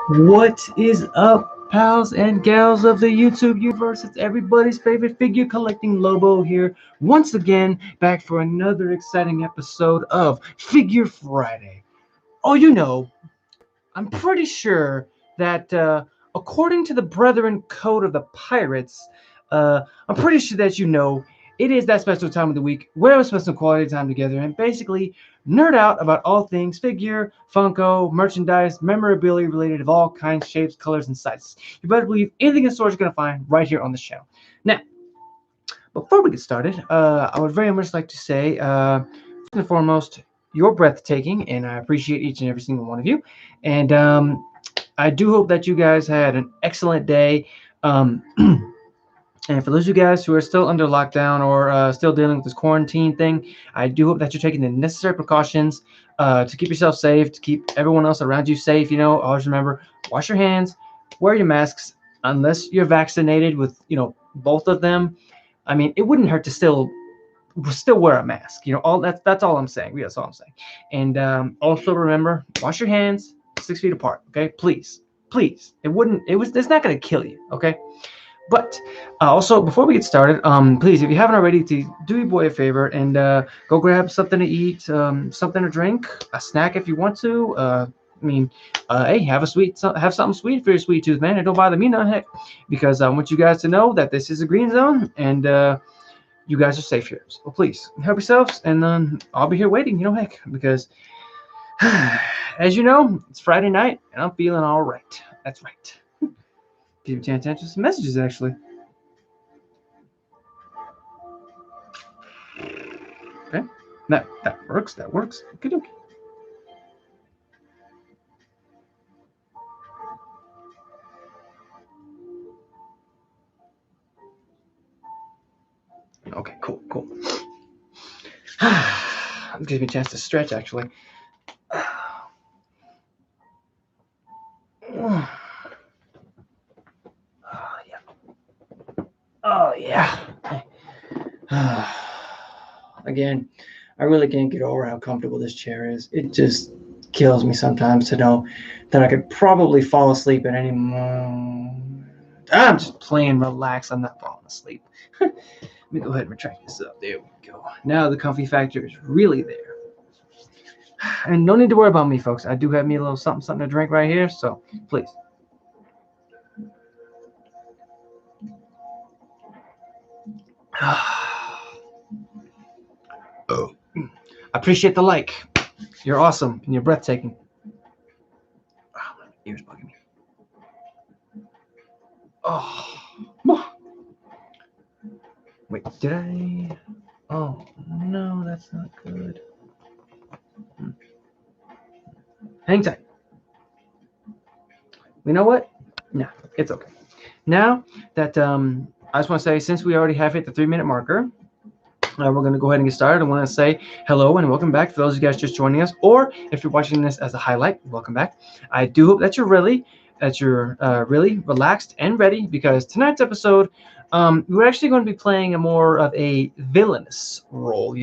What is up, pals and gals of the YouTube universe? It's everybody's favorite figure collecting Lobo here, once again, back for another exciting episode of Figure Friday. Oh, I'm pretty sure that according to the Brethren Code of the Pirates, I'm pretty sure that it is that special time of the week where we spend some quality time together and basically nerd out about all things figure, Funko, merchandise, memorabilia related of all kinds, shapes, colors, and sizes. You better believe anything in store you're going to find right here on the channel. Now, before we get started, I would very much like to say, first and foremost, you're breathtaking, and I appreciate each and every single one of you. And I do hope that you guys had an excellent day. Um, and for those of you guys who are still under lockdown or still dealing with this quarantine thing, I do hope that you're taking the necessary precautions to keep yourself safe, to keep everyone else around you safe. Always remember, wash your hands, wear your masks, unless you're vaccinated with, both of them. I mean, it wouldn't hurt to still wear a mask. All that's all I'm saying. Yeah, that's all I'm saying. And also remember, wash your hands 6 feet apart. Okay, please. It's not gonna kill you. Okay. But also, before we get started, please, if you haven't already, do your boy a favor and go grab something to eat, something to drink, a snack if you want to. Hey, have something sweet for your sweet tooth, man. It don't bother me none, heck, because I want you guys to know that this is a green zone and you guys are safe here. So please help yourselves, and I'll be here waiting. Heck, because as you know, it's Friday night and I'm feeling all right. That's right. Give me a chance to answer some messages, actually. Okay, that works. That works. Okay, okay. Okay, cool. Gives me a chance to stretch, actually. Oh yeah. Oh yeah. Again, I really can't get over how comfortable this chair is. It just kills me sometimes to know that I could probably fall asleep at any moment. I'm just playing relax. I'm not falling asleep. Let me go ahead and retract this up. There we go. Now the comfy factor is really there. And no need to worry about me, folks. I do have me a little something to drink right here, so please. Oh. I appreciate the like. You're awesome and you're breathtaking. Oh, my ears bugging me. Oh. Wait, did I? Oh, no, that's not good. Hang tight. You know what? No, it's okay. Now that I just want to say, since we already have hit the 3-minute marker, we're going to go ahead and get started. I want to say hello and welcome back for those of you guys just joining us, or if you're watching this as a highlight, welcome back. I do hope that you're really relaxed and ready, because tonight's episode, we're actually going to be playing a more of a villainous role.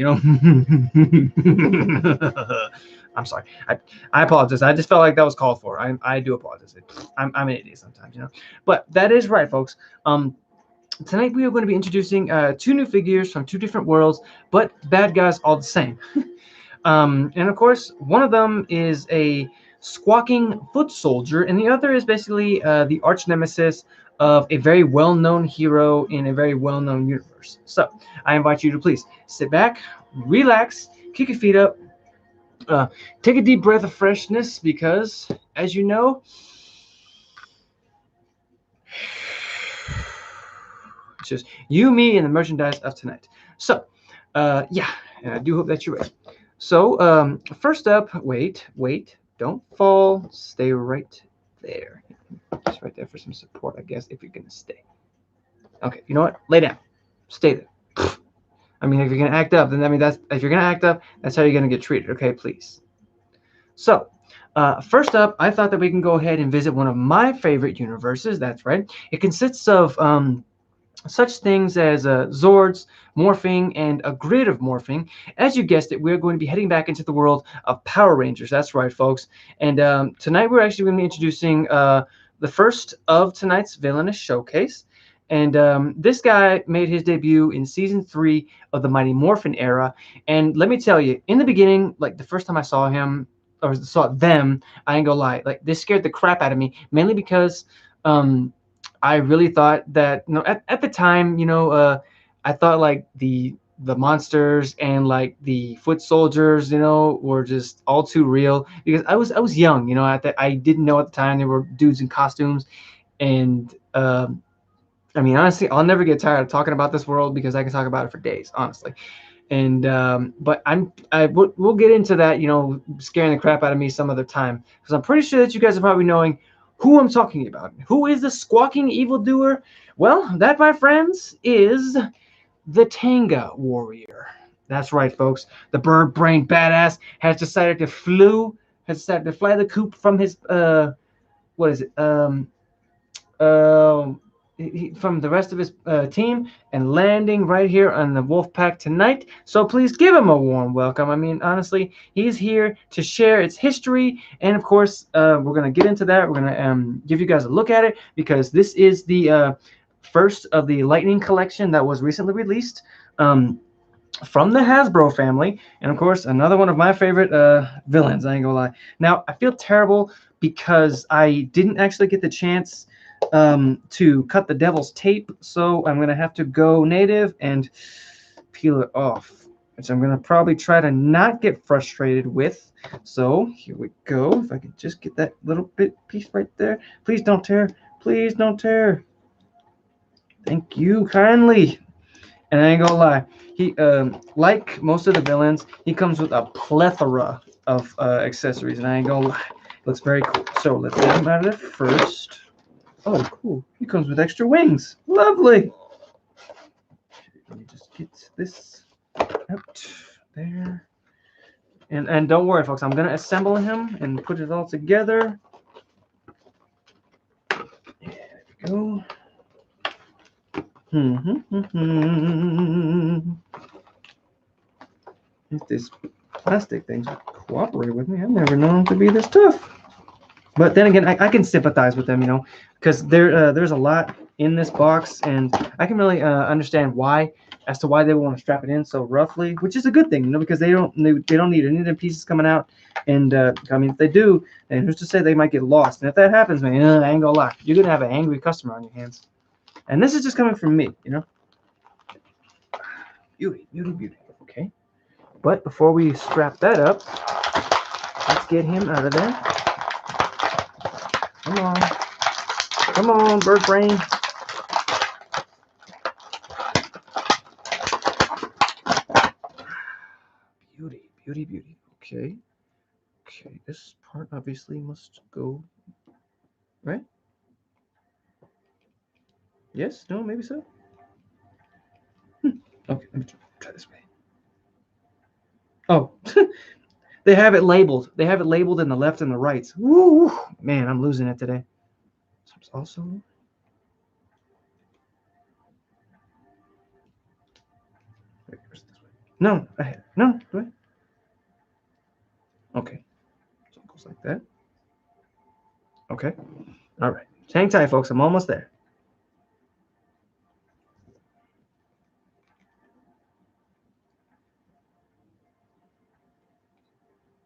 I'm sorry. I apologize. I just felt like that was called for. I do apologize. I'm an idiot sometimes, But that is right, folks. Tonight we are going to be introducing 2 new figures from 2 different worlds, but bad guys all the same. And of course, one of them is a squawking foot soldier, and the other is basically the arch nemesis of a very well-known hero in a very well-known universe. So I invite you to please sit back, relax, kick your feet up, take a deep breath of freshness, because, as you know, it's just you, me, and the merchandise of tonight. So, yeah, and I do hope that you're ready. So, first up, wait, don't fall. Stay right there. Just right there for some support, I guess, if you're going to stay. Okay, you know what? Lay down. Stay there. I mean, if you're going to act up, then if you're going to act up, that's how you're going to get treated, okay? Please. So, first up, I thought that we can go ahead and visit one of my favorite universes. That's right. It consists of such things as Zords, morphing, and a grid of morphing. As you guessed it, we're going to be heading back into the world of Power Rangers. That's right, folks. And tonight we're actually going to be introducing the first of tonight's villainous showcase. And this guy made his debut in season 3 of the Mighty Morphin era. And let me tell you, in the beginning, like the first time I saw him or saw them, I ain't gonna lie, like this scared the crap out of me, mainly because um, I really thought that at the time, I thought like the monsters and like the foot soldiers, were just all too real because I was young, at that I didn't know at the time they were dudes in costumes. And I mean, honestly, I'll never get tired of talking about this world because I can talk about it for days, honestly. And but we'll get into that, scaring the crap out of me some other time, because I'm pretty sure that you guys are probably knowing who I'm talking about. Who is the squawking evildoer? Well, that, my friends, is the Tanga warrior. That's right, folks. The bird brain badass has decided to fly the coop from his what is it um, from the rest of his team and landing right here on the Wolfpack tonight. So please give him a warm welcome. I mean, honestly, he's here to share its history, and of course, we're gonna get into that. We're gonna give you guys a look at it because this is the first of the Lightning collection that was recently released. From the Hasbro family, and of course, another one of my favorite villains. I ain't gonna lie. Now, I feel terrible because I didn't actually get the chance to cut the devil's tape, so I'm gonna have to go native and peel it off, which I'm gonna probably try to not get frustrated with. So here we go. If I could just get that little bit piece right there. Please don't tear. Please don't tear. Thank you kindly. And I ain't gonna lie, he like most of the villains, he comes with a plethora of accessories, and I ain't gonna lie, it looks very cool. So let's get him out of there first. Oh, cool! He comes with extra wings. Lovely. Let me just get this out there. And don't worry, folks. I'm gonna assemble him and put it all together. There we go. If these plastic things would cooperate with me, I've never known them to be this tough. But then again, I can sympathize with them, because there's a lot in this box, and I can really understand as to why they would want to strap it in so roughly, which is a good thing, because they don't need any of the pieces coming out. And I mean, if they do, then who's to say they might get lost? And if that happens, man, I ain't gonna lie, you're gonna have an angry customer on your hands. And this is just coming from me, Beauty, beauty, beauty. Okay. But before we strap that up, let's get him out of there. Come on. Come on, bird brain. Beauty, beauty, beauty. Okay. Okay, this part obviously must go, right? Yes? No? Maybe so? Okay, let me try this way. Oh, they have it labeled. They have it labeled in the left and the right. Woo! Man, I'm losing it today. Also, wait, where's this way? No, no, wait. Okay, so it goes like that. Okay, all right. Hang tight, folks. I'm almost there.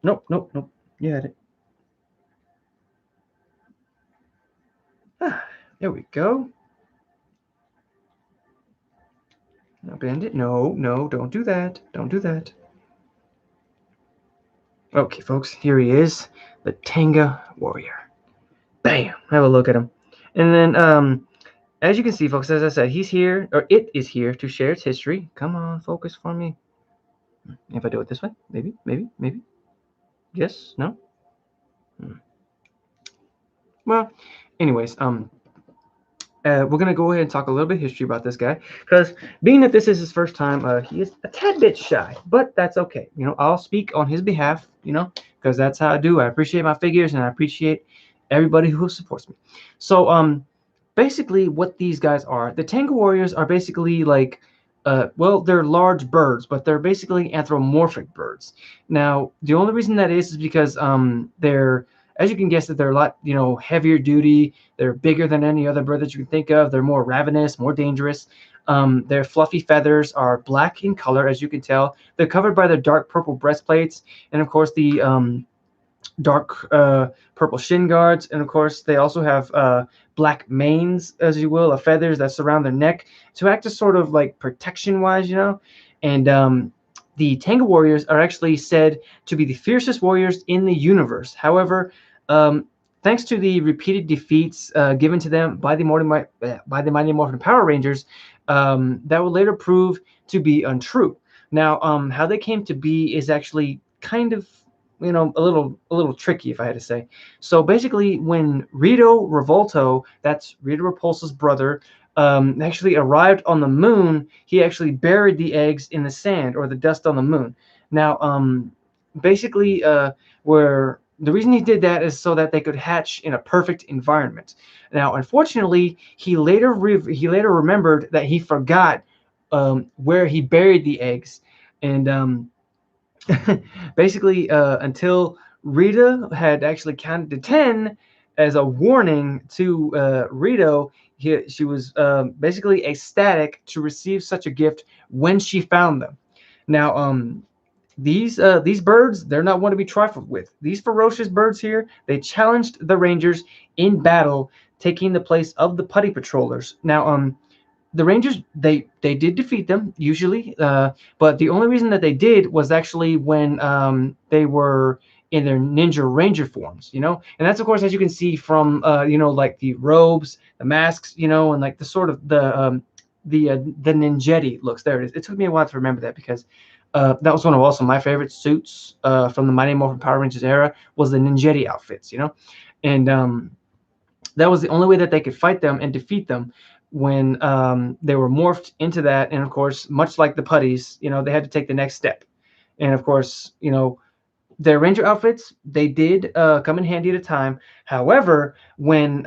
Nope, nope, nope. You had it. Ah, there we go. Now bend it. No, no, don't do that. Don't do that. Okay, folks, here he is, the Tanga warrior. Bam! Have a look at him. And then, as you can see, folks, as I said, he's here, or it is here to share its history. Come on, focus for me. If I do it this way, maybe, maybe, maybe. Yes, no. Well, anyways, we're gonna go ahead and talk a little bit of history about this guy, because being that this is his first time, he is a tad bit shy, but that's okay. I'll speak on his behalf, because that's how I do. I appreciate my figures, and I appreciate everybody who supports me. So, basically what these guys are. The Tango Warriors are basically like, well, they're large birds, but they're basically anthropomorphic birds. Now, the only reason that is because they're, as you can guess, that they're a lot, heavier duty. They're bigger than any other bird that you can think of. They're more ravenous, more dangerous. Their fluffy feathers are black in color, as you can tell. They're covered by their dark purple breastplates, and of course the dark purple shin guards, and of course they also have black manes, as you will, of feathers that surround their neck to act as sort of like protection wise, and the Tango Warriors are actually said to be the fiercest warriors in the universe. However, um, thanks to the repeated defeats given to them by the Mighty Morphin Power Rangers, that would later prove to be untrue. Now, how they came to be is actually kind of, a little tricky, if I had to say. So basically, when Rito Revolto, that's Rita Repulsa's brother, actually arrived on the moon, he actually buried the eggs in the sand or the dust on the moon. Now, basically, where the reason he did that is so that they could hatch in a perfect environment. Now, unfortunately, he later remembered that he forgot where he buried the eggs, and basically until Rita had actually counted to 10 as a warning to Rito. She was basically ecstatic to receive such a gift when she found them. Now, these birds, they're not one to be trifled with. These ferocious birds here, they challenged the Rangers in battle, taking the place of the Putty Patrollers. Now, the Rangers, they did defeat them usually, but the only reason that they did was actually when they were in their Ninja Ranger forms, and that's of course, as you can see from like the robes, the masks, and like the sort of the ninjetti looks. There it is. It took me a while to remember that because that was one of also my favorite suits from the Mighty Morphin Power Rangers era was the ninjetti outfits, and that was the only way that they could fight them and defeat them when they were morphed into that. And of course, much like the putties, they had to take the next step. And of course, their ranger outfits, they did come in handy at a time. However, when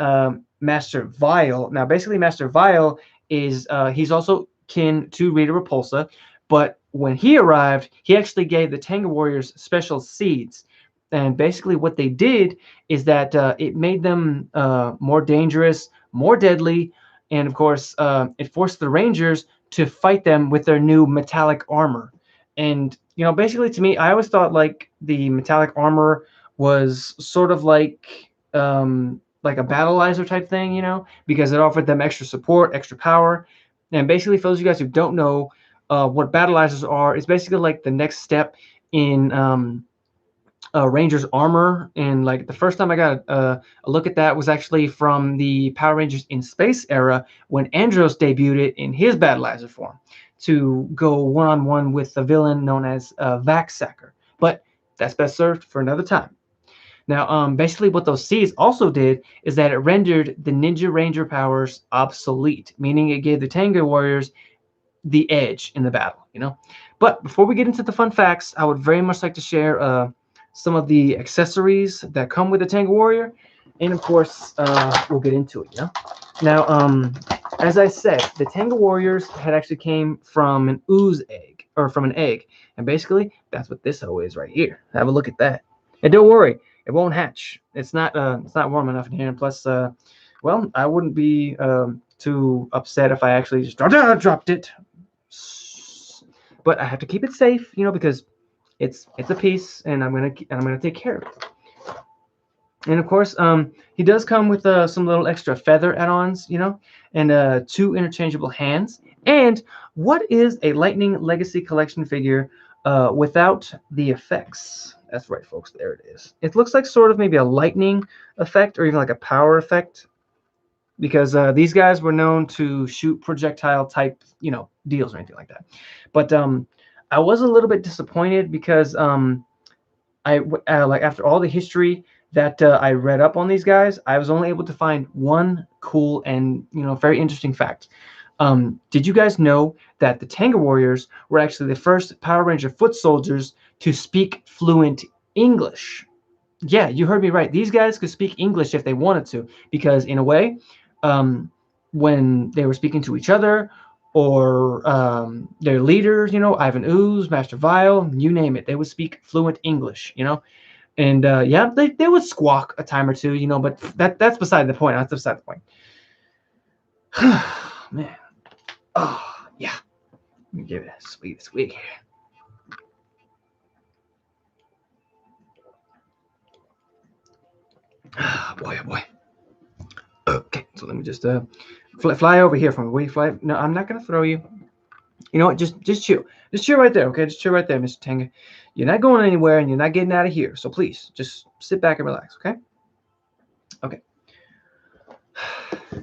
Master Vile, now basically Master Vile is he's also kin to Rita Repulsa, but when he arrived, he actually gave the Tango Warriors special seeds. And basically, what they did is that it made them more dangerous, more deadly, and of course, it forced the Rangers to fight them with their new metallic armor. And basically, to me, I always thought like the metallic armor was sort of like a battleizer type thing, because it offered them extra support, extra power. And basically, for those of you guys who don't know what battleizers are, it's basically like the next step in Rangers armor. And like the first time I got a look at that was actually from the Power Rangers in Space era when Andros debuted it in his battleizer form to go one-on-one with the villain known as Vaxsacker. But that's best served for another time. Now, basically what those C's also did is that it rendered the Ninja Ranger powers obsolete, meaning it gave the Tango Warriors the edge in the battle. But before we get into the fun facts, I would very much like to share some of the accessories that come with the Tango Warrior, and of course, we'll get into it. Now, as I said, the Tango Warriors had actually came from an ooze egg, or from an egg, and basically that's what this hoe is right here. Have a look at that, and don't worry, it won't hatch. It's not warm enough in here, and plus, well, I wouldn't be too upset if I actually just dropped it. But I have to keep it safe, because it's a piece, and I'm gonna take care of it. And of course, he does come with some little extra feather add-ons, and 2 interchangeable hands. And what is a Lightning Legacy Collection figure without the effects? That's right, folks. There it is. It looks like sort of maybe a lightning effect or even like a power effect, because these guys were known to shoot projectile type, deals or anything like that. But I was a little bit disappointed because I like after all the history that I read up on these guys, I was only able to find one cool and very interesting fact. Did you guys know that the Tango Warriors were actually the first Power Ranger foot soldiers to speak fluent English? Yeah, you heard me right. These guys could speak English if they wanted to, because in a way, when they were speaking to each other or their leaders, Ivan Ooze, Master Vile, you name it, they would speak fluent English, and yeah, they would squawk a time or two, but that's beside the point. That's beside the point. Man, oh yeah, let me give it a sweet swig here. Boy, oh boy. Okay, so let me just fly over here from me. Will you fly? No, I'm not gonna throw you. You know what? Just chill. Just chill right there, okay? Just chill right there, Mr. Tenga. You're not going anywhere, and you're not getting out of here. So please, just sit back and relax, okay? Okay.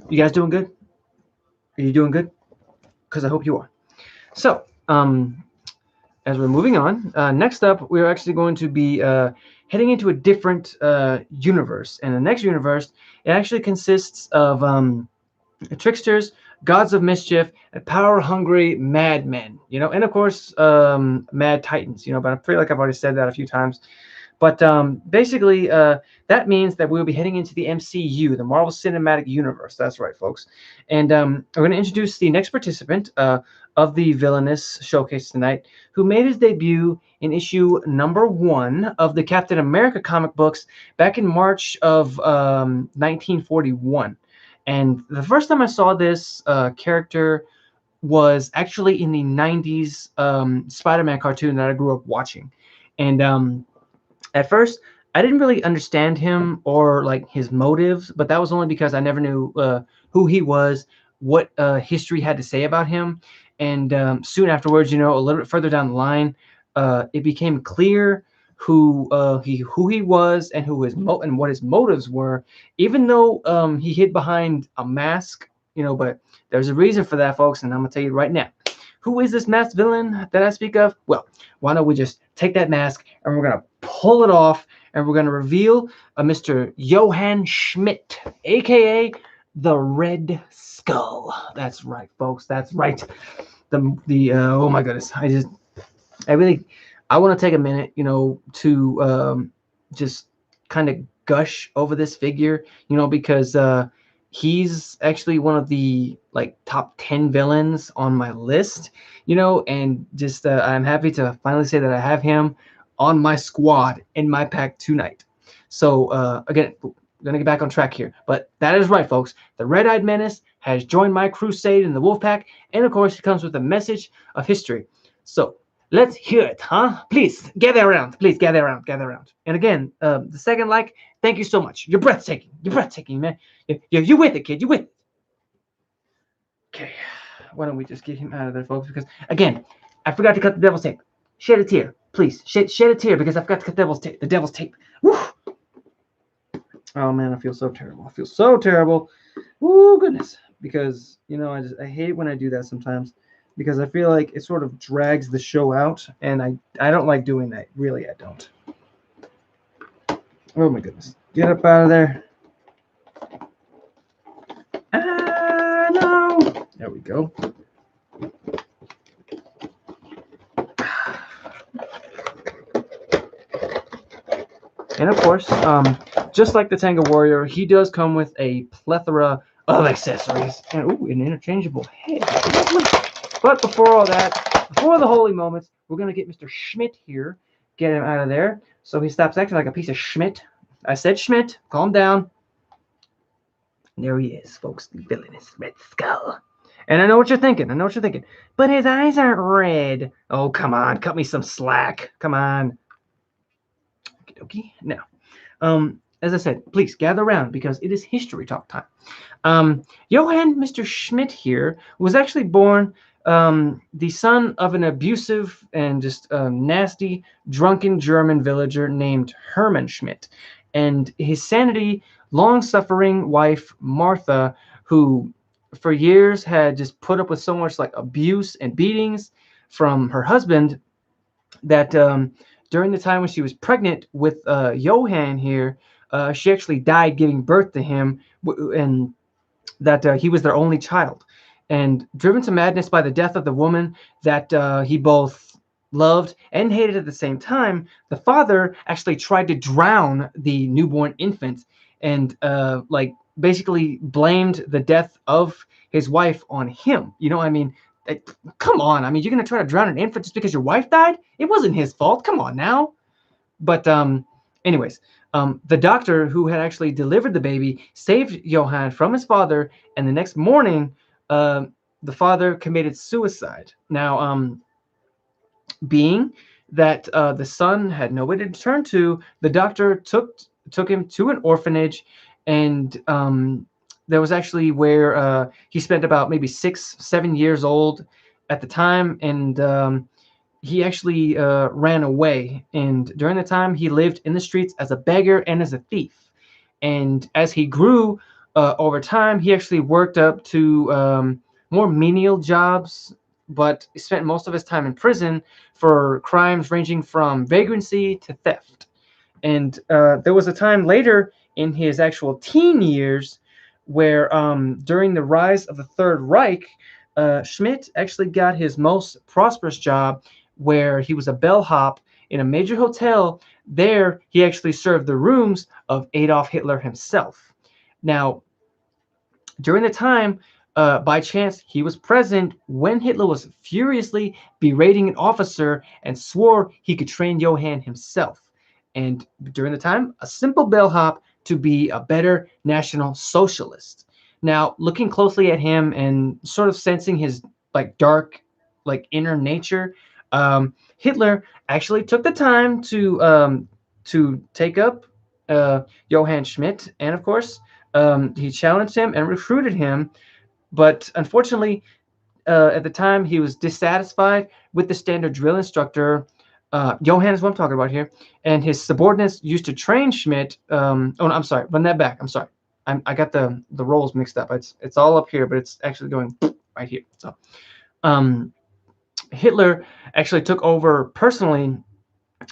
You guys doing good? Are you doing good? Because I hope you are. So, as we're moving on, next up, we're actually going to be heading into a different universe. And the next universe, it actually consists of tricksters, gods of mischief, and power-hungry madmen, and of course, mad titans, but I feel like I've already said that a few times. But basically, that means that we'll be heading into the MCU, the Marvel Cinematic Universe. That's right, folks. And we're going to introduce the next participant of the villainous showcase tonight, who made his debut in issue #1 of the Captain America comic books back in March of 1941. And the first time I saw this character was actually in the 90s Spider-Man cartoon that I grew up watching. And at first, I didn't really understand him or like his motives, but that was only because I never knew who he was, what history had to say about him. And soon afterwards, a little bit further down the line, it became clear who he was and and what his motives were. Even though he hid behind a mask, but there's a reason for that, folks, and I'm gonna tell you right now. Who is this masked villain that I speak of? Well, why don't we just take that mask and we're gonna pull it off and we're gonna reveal a Mr. Johann Schmidt, aka the Red Skull. That's right, folks. That's right. The oh my goodness, I want to take a minute, to just kind of gush over this figure, because he's actually one of the like top 10 villains on my list, and just I'm happy to finally say that I have him on my squad in my pack tonight. So again, I'm gonna get back on track here, but that is right, folks. The Red-Eyed Menace has joined my crusade in the Wolf Pack, and of course, it comes with a message of history. So let's hear it, huh? Please gather around. Please gather around. Gather around. And again, the second like, thank you so much. You're breathtaking. You're breathtaking, man. You with it, kid. You with it. Okay. Why don't we just get him out of there, folks? Because again, I forgot to cut the devil's tape. Shed a tear, please. Shed a tear because I forgot to cut the devil's tape. The devil's tape. Woo! Oh man, I feel so terrible. I feel so terrible. Woo, goodness. Because I hate when I do that sometimes, because I feel like it sort of drags the show out, and I don't like doing that. Really, I don't. Oh my goodness. Get up out of there. Ah, no. There we go. And of course, just like the Tenga Warrior, he does come with a plethora of accessories. And an interchangeable head. But before all that, before the holy moments, we're going to get Mr. Schmidt here. Get him out of there so he stops acting like a piece of Schmidt. I said Schmidt. Calm down. And there he is, folks. The villainous Red Skull. And I know what you're thinking. But his eyes aren't red. Oh, come on. Cut me some slack. Come on. Okie dokie. Now, as I said, please gather around because it is history talk time. Johann Mr. Schmidt here was actually born the son of an abusive and just nasty, drunken German villager named Hermann Schmidt. And his sanity, long-suffering wife, Martha, who for years had just put up with so much like abuse and beatings from her husband, that during the time when she was pregnant with Johann here, she actually died giving birth to him, and that he was their only child. And driven to madness by the death of the woman that he both loved and hated at the same time, the father actually tried to drown the newborn infant. And like basically blamed the death of his wife on him. I mean, come on. I mean, you're gonna try to drown an infant just because your wife died? It wasn't his fault. Come on now. But anyways, the doctor who had actually delivered the baby saved Johann from his father, and the next morning, uh, the father committed suicide. Now, being that the son had nobody to turn to, the doctor took him to an orphanage, and there was actually where he spent about maybe 6, 7 years old at the time, and he actually ran away. And during the time, he lived in the streets as a beggar and as a thief. And as he grew over time, he actually worked up to more menial jobs, but spent most of his time in prison for crimes ranging from vagrancy to theft. And there was a time later in his actual teen years where, during the rise of the Third Reich, Schmidt actually got his most prosperous job, where he was a bellhop in a major hotel. There, he actually served the rooms of Adolf Hitler himself. Now, during the time, by chance, he was present when Hitler was furiously berating an officer and swore he could train Johann himself. And during the time, a simple bellhop to be a better National Socialist. Now, looking closely at him and sort of sensing his dark, inner nature, Hitler actually took the time to take up Johann Schmidt, and of course, he challenged him and recruited him, but unfortunately, at the time, he was dissatisfied with the standard drill instructor. Johann is what I'm talking about here, and his subordinates used to train Schmidt. Oh, no, I'm sorry, run that back. I'm sorry, I got the roles mixed up. It's all up here, but it's actually going right here. So, um, Hitler actually took over personally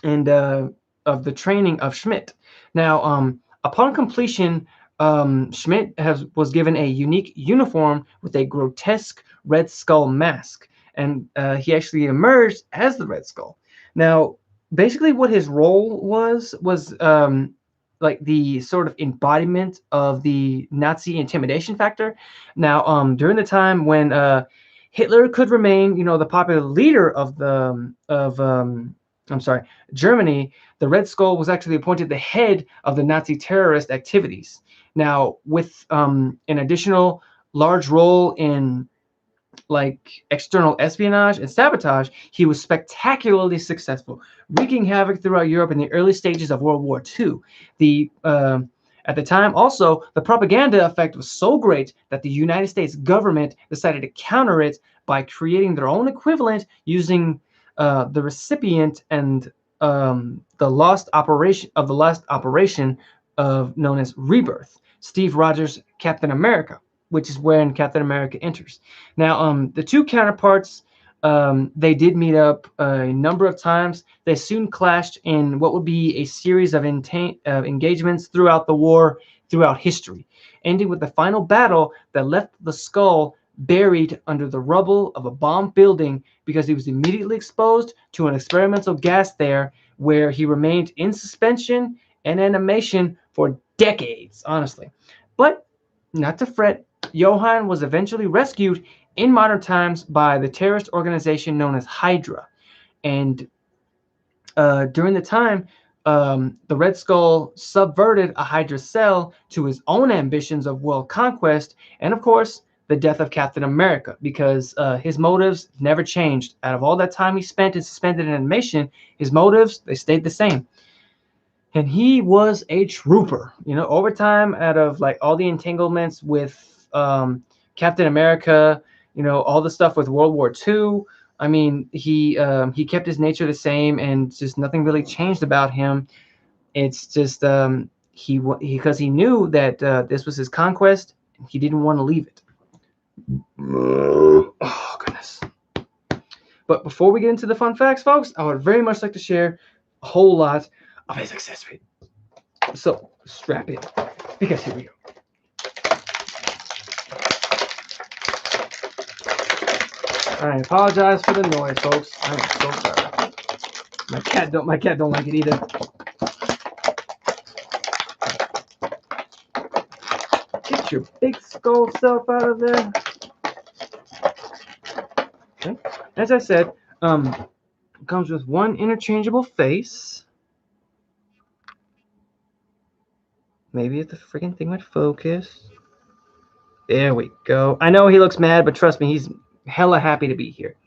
and of the training of Schmidt. Now, upon completion, Schmidt was given a unique uniform with a grotesque Red Skull mask, and he actually emerged as the Red Skull. Now, basically, what his role was like the sort of embodiment of the Nazi intimidation factor. Now, during the time when Hitler could remain, the popular leader of I'm sorry, Germany, the Red Skull was actually appointed the head of the Nazi terrorist activities. Now, with an additional large role in external espionage and sabotage, he was spectacularly successful, wreaking havoc throughout Europe in the early stages of World War II. The At the time, also, the propaganda effect was so great that the United States government decided to counter it by creating their own equivalent using the recipient and the last operation of known as Rebirth, Steve Rogers' Captain America, which is when Captain America enters. Now, the two counterparts, they did meet up a number of times. They soon clashed in what would be a series of engagements throughout the war, throughout history, ending with the final battle that left the Skull buried under the rubble of a bombed building because he was immediately exposed to an experimental gas there, where he remained in suspension and animation for decades, honestly. But not to fret, Johann was eventually rescued in modern times by the terrorist organization known as Hydra. And during the time, the Red Skull subverted a Hydra cell to his own ambitions of world conquest, and of course, the death of Captain America, because his motives never changed. Out of all that time he spent in suspended animation, his motives, they stayed the same. And he was a trooper, over time, out of all the entanglements with Captain America, all the stuff with World War II. I mean, he kept his nature the same, and just nothing really changed about him. It's just because he knew that this was his conquest, and he didn't want to leave it. Oh goodness! But before we get into the fun facts, folks, I would very much like to share a whole lot of his success rate. So strap in, because here we go. I apologize for the noise, folks. I'm so sorry. My cat don't like it either. Get get your big skull self out of there. Okay. As I said, comes with one interchangeable face. Maybe if the freaking thing would focus. There we go. I know he looks mad, but trust me, he's hella happy to be here.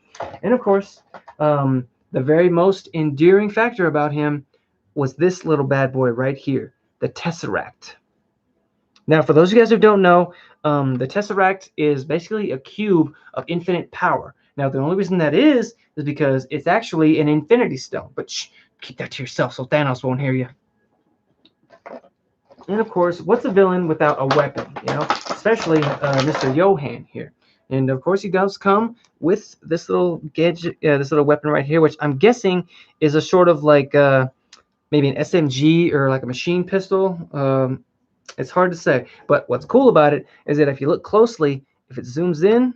And of course, the very most endearing factor about him was this little bad boy right here, the Tesseract. Now, for those of you guys who don't know, the Tesseract is basically a cube of infinite power. Now, the only reason that is because it's actually an Infinity Stone. But shh, keep that to yourself so Thanos won't hear you. And of course, what's a villain without a weapon? You know, especially Mr. Johan here. And of course, he does come with this little gadget, this little weapon right here, which I'm guessing is a sort of like maybe an SMG or like a machine pistol. It's hard to say, but what's cool about it is that if you look closely, if it zooms in,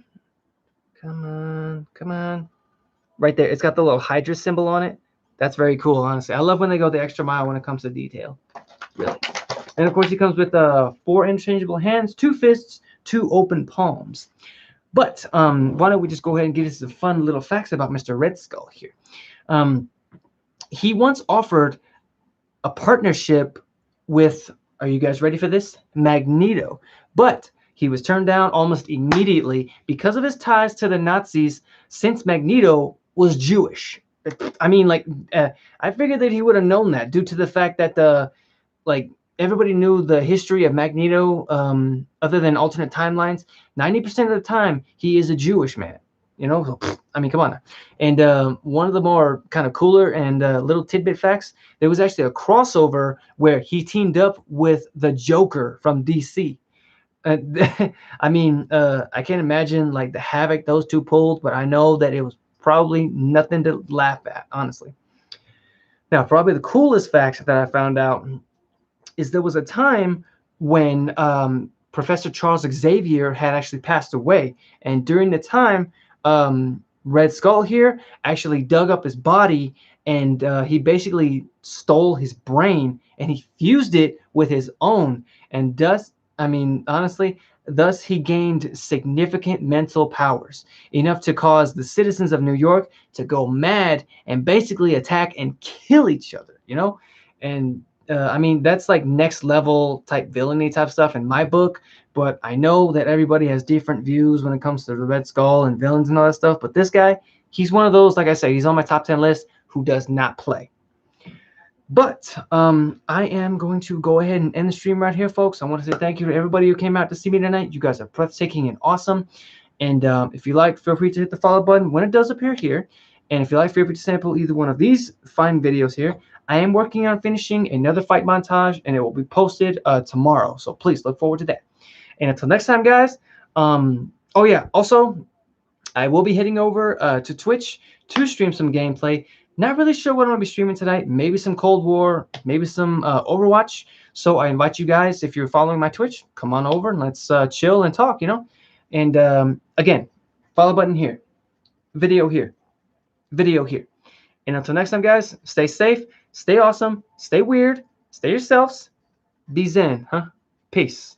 come on, right there, it's got the little Hydra symbol on it. That's very cool, honestly. I love when they go the extra mile when it comes to detail, really. And of course, he comes with 4 interchangeable hands, 2 fists, 2 open palms. But why don't we just go ahead and give us some fun little facts about Mr. Red Skull here. He once offered a partnership with, are you guys ready for this? Magneto. But he was turned down almost immediately because of his ties to the Nazis, since Magneto was Jewish. I mean, like, I figured that he would have known that due to the fact that everybody knew the history of Magneto, other than alternate timelines. 90% of the time, he is a Jewish man. You know, I mean, come on. And one of the more kind of cooler and little tidbit facts, there was actually a crossover where he teamed up with the Joker from DC. I mean, I can't imagine like the havoc those two pulled, but I know that it was probably nothing to laugh at, honestly. Now, probably the coolest fact that I found out is there was a time when Professor Charles Xavier had actually passed away, and during the time, Red Skull here actually dug up his body, and he basically stole his brain and he fused it with his own, and thus, I mean, honestly, thus he gained significant mental powers, enough to cause the citizens of New York to go mad and basically attack and kill each other, you know? And I mean, that's like next level type villainy type stuff in my book, but I know that everybody has different views when it comes to the Red Skull and villains and all that stuff. But this guy, he's one of those, like I said, he's on my top 10 list who does not play. But I am going to go ahead and end the stream right here, folks. I want to say thank you to everybody who came out to see me tonight. You guys are breathtaking and awesome. And if you like, feel free to hit the follow button when it does appear here. And if you like, feel free to sample either one of these fine videos here. I am working on finishing another fight montage, and it will be posted tomorrow. So please look forward to that. And until next time, guys. Oh yeah, also, I will be heading over to Twitch to stream some gameplay. Not really sure what I'm going to be streaming tonight. Maybe some Cold War, maybe some Overwatch. So I invite you guys, if you're following my Twitch, come on over and let's chill and talk, you know. And again, follow button here, video here, video here. And until next time, guys, stay safe, stay awesome, stay weird, stay yourselves, be zen, huh? Peace.